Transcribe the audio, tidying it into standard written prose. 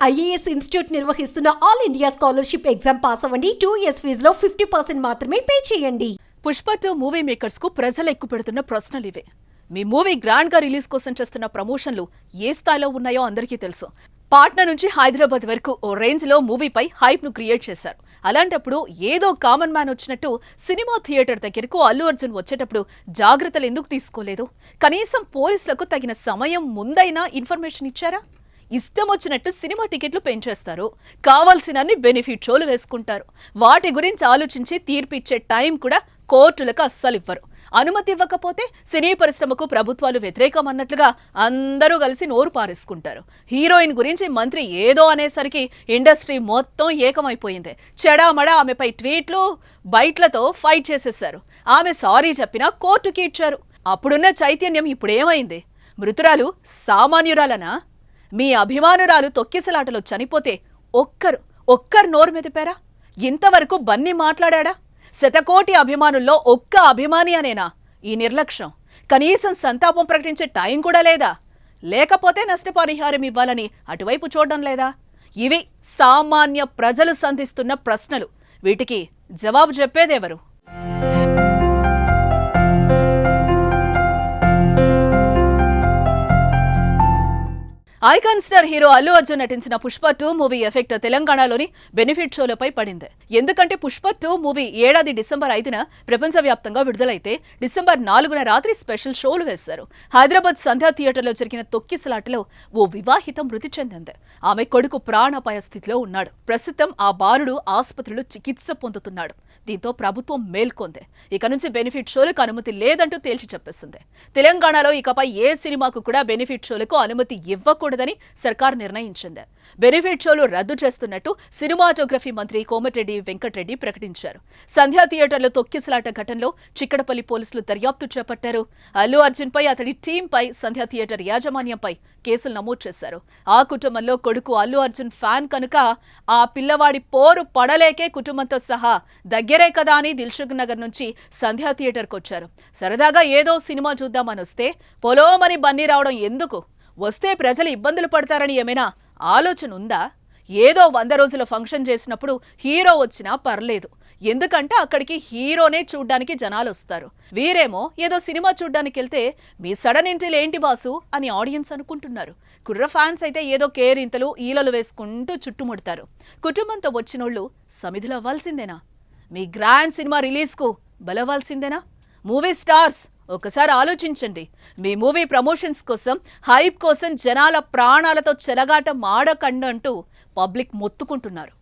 IAS institute నిర్వహిస్తున్న all India scholarship exam pass అవ్వండి. 2 years ఫీజులో 50% మాత్రమే పే చేయండి. పుష్ప 2 మూవీ మేకర్స్ కు ప్రజలు ఎక్కుపెడుతున్న ప్రశ్నలు ఇవే. మీ మూవీ గ్రాండ్ గా రిలీజ్ కోసం చేస్తున్న ప్రమోషన్లు ఏ స్థాయిలో ఉన్నాయో అందరికీ తెలుసు. పాట్నా నుంచి హైదరాబాద్ వరకు ఓ రేంజ్ లో మూవీపై హైప్ ను క్రియేట్ చేశారు. అలాంటప్పుడు ఏదో కామన్ మ్యాన్ వచ్చినట్టు సినిమా థియేటర్ దగ్గరకు అల్లు అర్జున్ వచ్చేటప్పుడు జాగ్రత్తలు ఎందుకు తీసుకోలేదు? కనీసం పోలీసులకు తగిన సమయం ముందైనా ఇన్ఫర్మేషన్ ఇచ్చారా? ఇష్టం వచ్చినట్టు సినిమా టికెట్లు పెంచేస్తారు, కావాల్సినన్ని బెనిఫిట్ షోలు వేసుకుంటారు. వాటి గురించి ఆలోచించి తీర్పు ఇచ్చే టైం కూడా కోర్టులకు అస్సలు ఇవ్వరు. అనుమతి ఇవ్వకపోతే సినీ పరిశ్రమకు ప్రభుత్వాలు వ్యతిరేకం అన్నట్లుగా అందరూ కలిసి నోరు పారేసుకుంటారు. హీరోయిన్ గురించి మంత్రి ఏదో అనేసరికి ఇండస్ట్రీ మొత్తం ఏకమైపోయింది. చెడామడా ఆమెపై ట్వీట్లు బైట్లతో ఫైట్ చేసేశారు. ఆమె సారీ చెప్పినా కోర్టుకి ఇచ్చారు. అప్పుడున్న చైతన్యం ఇప్పుడేమైంది? మృతురాలు సామాన్యురాలనా? మీ అభిమానురాలు తొక్కిసలాటలో చనిపోతే ఒక్కరు నోరు మెదిపారా? ఇంతవరకు బన్నీ మాట్లాడా? శతకోటి అభిమానుల్లో ఒక్క అభిమాని అనేనా ఈ నిర్లక్ష్యం? కనీసం సంతాపం ప్రకటించే టైం కూడా లేదా? లేకపోతే నష్టపరిహారం ఇవ్వాలని అటువైపు చూడడం లేదా? ఇవి సామాన్య ప్రజలు సంధిస్తున్న ప్రశ్నలు. వీటికి జవాబు చెప్పేదెవరు? Icon star hero Allu Arjun నటించిన పుష్ప 2 మూవీ ఎఫెక్ట్ తెలంగాణలోని బెనిఫిట్ షోలపై పడింది. ఎందుకంటే పుష్ప 2 మూవీ ఏడాది డిసెంబర్ 5న ప్రపంచవ్యాప్తంగా విడుదలైతే డిసెంబర్ 4న రాత్రి స్పెషల్ షోలు వేశారు. హైదరాబాద్ సంధ్యా థియేటర్లో జరిగిన తొక్కిసలాటలో ఓ వివాహిత మృతి చెందింది. ఆమె కొడుకు ప్రాణాపాయ స్థితిలో ఉన్నాడు. ప్రస్తుతం ఆ బాలుడు ఆసుపత్రిలో చికిత్స పొందుతున్నాడు. దీంతో ప్రభుత్వం మేల్కొంది. ఇక నుంచి బెనిఫిట్ షోలకు అనుమతి లేదంటూ తేల్చి చెప్పేసింది. తెలంగాణలో ఇకపై ఏ సినిమాకు కూడా బెనిఫిట్ షోలకు అనుమతి ఇవ్వకూడదని సర్కార్ నిర్ణయించింది. బెనిఫిట్ షోలు రద్దు చేస్తున్నట్టు సినిమాటోగ్రఫీ మంత్రి కోమటిరెడ్డి వెంకటరెడ్డి ప్రకటించారు. సంధ్యా థియేటర్లో తొక్కిసలాట ఘటనలో చిక్కడపల్లి పోలీసులు దర్యాప్తు చేపట్టారు. అల్లు అర్జున్ పై, అతడి టీంపై, సంధ్యా థియేటర్ యాజమాన్యంపై కేసులు నమోదు చేశారు. ఆ కుటుంబంలో కొడుకు అల్లు అర్జున్ ఫ్యాన్ కనుక ఆ పిల్లవాడి పోరు పడలేకే కుటుంబంతో సహా దగ్గరే కదా అని దిల్సుఖ్ నగర్ నుంచి సంధ్యా థియేటర్కి వచ్చారు. సరదాగా ఏదో సినిమా చూద్దామని వస్తే పొలోమని బన్నీ రావడం ఎందుకు? వస్తే ప్రజలు ఇబ్బందులు పడతారని ఏమైనా ఆలోచన ఉందా? ఏదో 100 రోజుల ఫంక్షన్ చేసినప్పుడు హీరో వచ్చినా పర్లేదు, ఎందుకంటే అక్కడికి హీరోనే చూడ్డానికి జనాలు వస్తారు. వీరేమో ఏదో సినిమా చూడ్డానికి వెళ్తే మీ సడన్ ఎంట్రీలు ఏంటి బాసు అని ఆడియన్స్ అనుకుంటున్నారు. కుర్ర ఫ్యాన్స్ అయితే ఏదో కేరింతలు ఈలలు వేసుకుంటూ చుట్టుముడతారు. కుటుంబంతో వచ్చినోళ్ళు సమిధులు అవ్వాల్సిందేనా? మీ గ్రాండ్ సినిమా రిలీజ్కు బలవ్వాల్సిందేనా? మూవీ స్టార్స్ ఒకసారి ఆలోచించండి. మీ మూవీ ప్రమోషన్స్ కోసం, హైప్ కోసం జనాల ప్రాణాలతో చెలగాట మాడకండంటూ పబ్లిక్ మొత్తుకుంటున్నారు.